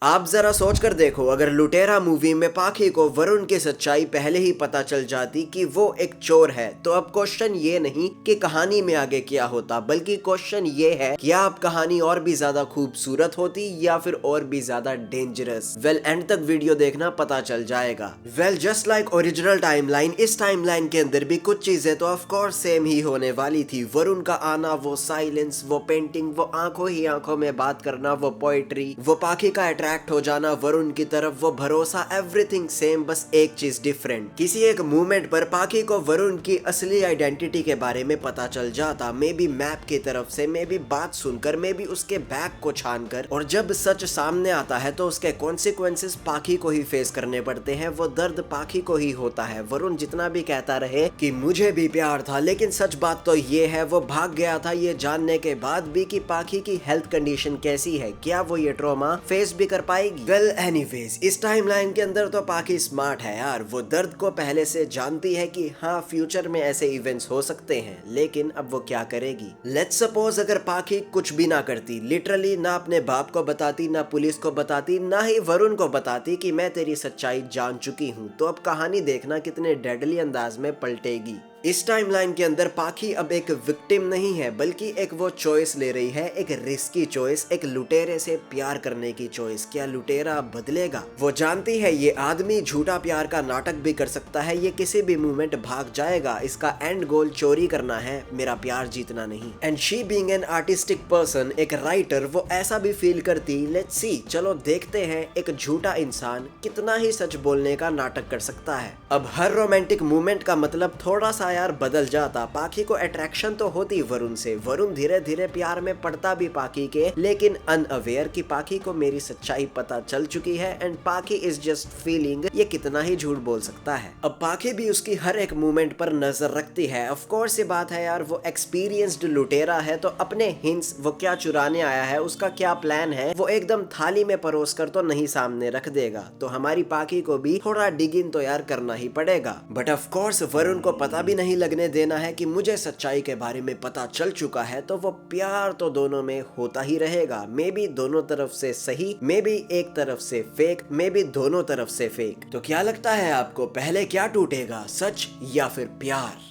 आप जरा सोच कर देखो, अगर लुटेरा मूवी में पाखी को वरुण की सच्चाई पहले ही पता चल जाती कि वो एक चोर है, तो अब क्वेश्चन ये नहीं कि कहानी में आगे क्या होता, बल्कि क्वेश्चन ये है क्या अब कहानी और भी ज्यादा खूबसूरत होती या फिर और भी ज्यादा डेंजरस। एंड तक वीडियो देखना, पता चल जाएगा। जस्ट लाइक ओरिजिनल टाइमलाइन, इस टाइमलाइन के अंदर भी कुछ चीजें तो ऑफ कोर्स सेम ही होने वाली थी। वरुण का आना, वो साइलेंस, वो पेंटिंग, वो आंखों ही आंखों में बात करना, वो पोएट्री, वो पाखी का अट्रैक्ट हो जाना वरुण की तरफ, वो भरोसा, एवरीथिंग सेम, बस एक चीज डिफरेंट। किसी एक मूवमेंट पर पाखी को वरुण की असली आइडेंटिटी के बारे में पता चल जाता, मे बी मैप की तरफ से, मे बी बात सुनकर, मे बी उसके बैग को छानकर। और जब सच सामने आता है तो उसके कॉन्सिक्वेंसेस पाखी को ही फेस करने पड़ते हैं, वो दर्द पाखी को ही होता है। वरुण जितना भी कहता रहे कि मुझे भी प्यार था, लेकिन सच बात तो ये है वो भाग गया था ये जानने के बाद भी कि पाखी की हेल्थ कंडीशन कैसी है, क्या वो ये ट्रॉमा फेस भी कर पाएगी। एनीवेज, इस टाइमलाइन के अंदर तो पाखी स्मार्ट है यार, वो दर्द को पहले से जानती है कि हाँ फ्यूचर में ऐसे इवेंट्स हो सकते हैं, लेकिन अब वो क्या करेगी। लेट्स सपोज अगर पाखी कुछ भी ना करती, लिटरली ना अपने बाप को बताती, ना पुलिस को बताती, ना ही वरुण को बताती कि मैं तेरी सच्चाई जान चुकी हूँ, तो अब कहानी देखना कितने डेडली अंदाज में पलटेगी। इस टाइमलाइन के अंदर पाखी अब एक विक्टिम नहीं है, बल्कि एक वो चॉइस ले रही है, एक रिस्की चॉइस, एक लुटेरे से प्यार करने की चॉइस। क्या लुटेरा बदलेगा? वो जानती है ये आदमी झूठा प्यार का नाटक भी कर सकता है, ये किसी भी मोमेंट भाग जाएगा, इसका एंड गोल चोरी करना है, मेरा प्यार जीतना नहीं। And she being an artistic person, एक राइटर, वो ऐसा भी फील करती। लेट्स सी, चलो देखते हैं एक झूठा इंसान कितना ही सच बोलने का नाटक कर सकता है। अब हर रोमांटिक मूवमेंट का मतलब थोड़ा सा यार बदल जाता। पाखी को अट्रैक्शन तो होती वरुण से, वरुण धीरे धीरे प्यार में पड़ता भी पाखी के, लेकिन अनअवेयर कि पाखी को मेरी सच्चाई पता चल चुकी है एंड पाखी इज जस्ट फीलिंग ये कितना ही झूठ बोल सकता है। अब पाखी भी उसकी हर एक मूवमेंट पर नजर रखती है। ऑफ कोर्स ये बात है यार, वो एक्सपीरियंस्ड लुटेरा है, तो अपने हिंट्स, वो क्या चुराने आया है, उसका क्या प्लान है, वो एकदम थाली में परोस कर तो नहीं सामने रख देगा। तो हमारी पाखी को भी थोड़ा डिगिन तो यार करना ही पड़ेगा। बट ऑफ कोर्स वरुण को पता भी नहीं लगने देना है कि मुझे सच्चाई के बारे में पता चल चुका है, तो वो प्यार तो दोनों में होता ही रहेगा। मे बी दोनों तरफ से सही, मे बी एक तरफ से फेक, मे बी दोनों तरफ से फेक। तो क्या लगता है आपको, पहले क्या टूटेगा, सच या फिर प्यार?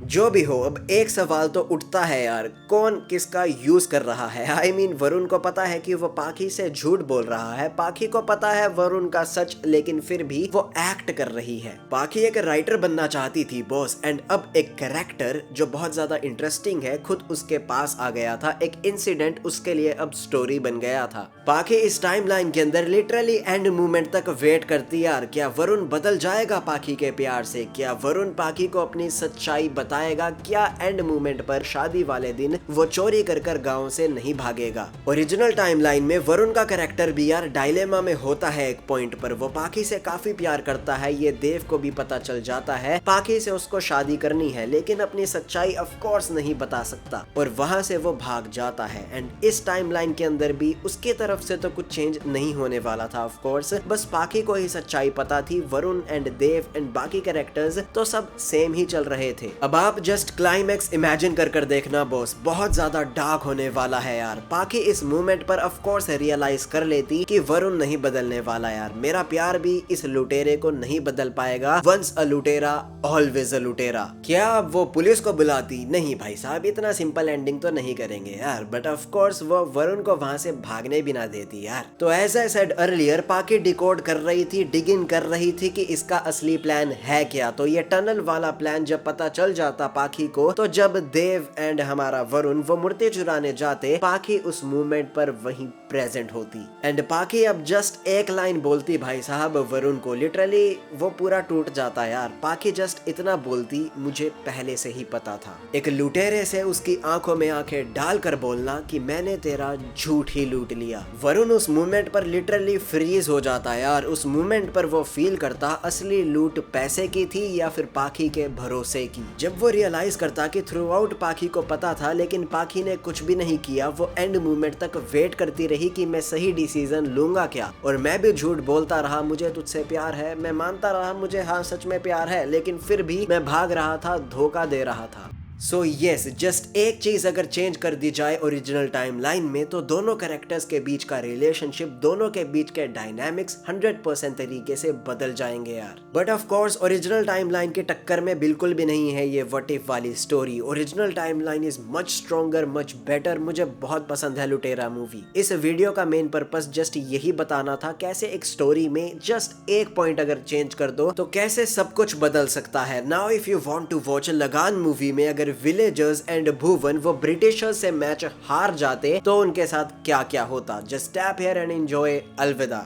जो भी हो, अब एक सवाल तो उठता है यार, कौन किसका यूज कर रहा है। आई मीन वरुण को पता है कि वो पाखी से झूठ बोल रहा है, पाखी को पता है वरुण का सच, लेकिन फिर भी वो एक्ट कर रही है। पाखी एक राइटर बनना चाहती थी बॉस, एंड अब एक कैरेक्टर जो बहुत ज्यादा इंटरेस्टिंग है खुद उसके पास आ गया था। एक इंसिडेंट उसके लिए अब स्टोरी बन गया था। पाखी इस टाइमलाइन के अंदर लिटरली एंड मोमेंट तक वेट करती यार, क्या वरुण बदल जाएगा पाखी के प्यार से, क्या वरुण पाखी को अपनी सच्चाई बताएगा, क्या एंड मोमेंट पर शादी वाले दिन वो चोरी कर कर गांव से नहीं भागेगा। ओरिजिनल टाइमलाइन में वरुण का कैरेक्टर भी यार डायलेमा में होता है। एक पॉइंट पर वो पाखी से काफी प्यार करता है, ये देव को भी पता चल जाता है, पाखी से उसको शादी करनी है, लेकिन अपनी सच्चाई ऑफ कोर्स नहीं बता सकता और वहां से वो भाग जाता है। एंड इस टाइमलाइन के अंदर भी उसकी तरफ से तो कुछ चेंज नहीं होने वाला था ऑफ कोर्स, बस पाखी को ही सच्चाई पता थी। वरुण एंड देव एंड बाकी कैरेक्टर्स तो सब सेम ही चल रहे थे। अब आप जस्ट क्लाइमैक्स इमेजिन कर देखना बॉस, बहुत ज्यादा डार्क होने वाला है यार। पाखी इस मूवमेंट पर ऑफ कोर्स रियलाइज कर लेती कि वरुण नहीं बदलने वाला यार, मेरा प्यार भी इस लुटेरे को नहीं बदल पाएगा। वंस अ लुटेरा ऑलवेज अ लुटेरा। क्या अब वो पुलिस को बुलाती? नहीं भाई साहब, इतना सिंपल एंडिंग तो नहीं करेंगे यार, बट ऑफ कोर्स वो वरुण को वहां से भागने भी ना देती यार। तो एज आई सेड अर्लियर, पाखी डिकोड कर रही थी, डिग इन कर रही थी कि इसका असली प्लान है क्या। तो ये टनल वाला प्लान जब पता चल जाता पाखी को, तो जब देव एंड हमारा वरुण वो मूर्ति चुराने जाते, पाखी उस मूवमेंट पर वहीं प्रेजेंट होती। एंड पाखी अब जस्ट एक लाइन बोलती भाई साहब वरुण को, लिटरली वो पूरा टूट जाता यार। पाखी जस्ट इतना बोलती, मुझे पहले से ही पता था। एक लुटेरे से उसकी आंखों में आंखें डालकर बोलना कि मैंने तेरा झूठ ही लूट लिया। वरुण उस मूवमेंट पर लिटरली फ्रीज हो जाता यार। उस मूवमेंट पर वो फील करता असली लूट पैसे की थी या फिर पाखी के भरोसे की। जब वो रियलाइज करता कि थ्रू आउट पाखी को पता था, लेकिन पाखी ने कुछ भी नहीं किया, वो एंड मूवमेंट तक वेट करती रही कि मैं सही डिसीजन लूंगा क्या। और मैं भी झूठ बोलता रहा, मुझे तुझसे प्यार है, मैं मानता रहा मुझे हाँ सच में प्यार है, लेकिन फिर भी मैं भाग रहा था, धोखा दे रहा था। सो यस, जस्ट एक चीज अगर चेंज कर दी जाए ओरिजिनल टाइमलाइन में तो दोनों कैरेक्टर्स के बीच का रिलेशनशिप, दोनों के बीच के डायनामिक्स 100% तरीके से बदल जाएंगे यार। But of course original timeline की टक्कर में बिल्कुल भी नहीं है ये व्हाट इफ वाली story. Original timeline is much stronger, much better. मुझे बहुत पसंद है लुटेरा मूवी। इस वीडियो का मेन पर्पस जस्ट यही बताना था कैसे एक स्टोरी में जस्ट एक पॉइंट अगर चेंज कर दो तो कैसे सब कुछ बदल सकता है। Now if you want to watch Lagaan movie में अगर विलेजर्स एंड भुवन वो ब्रिटिशर्स से मैच हार जाते तो उनके साथ क्या क्या होता। Just tap here and enjoy. अलविदा।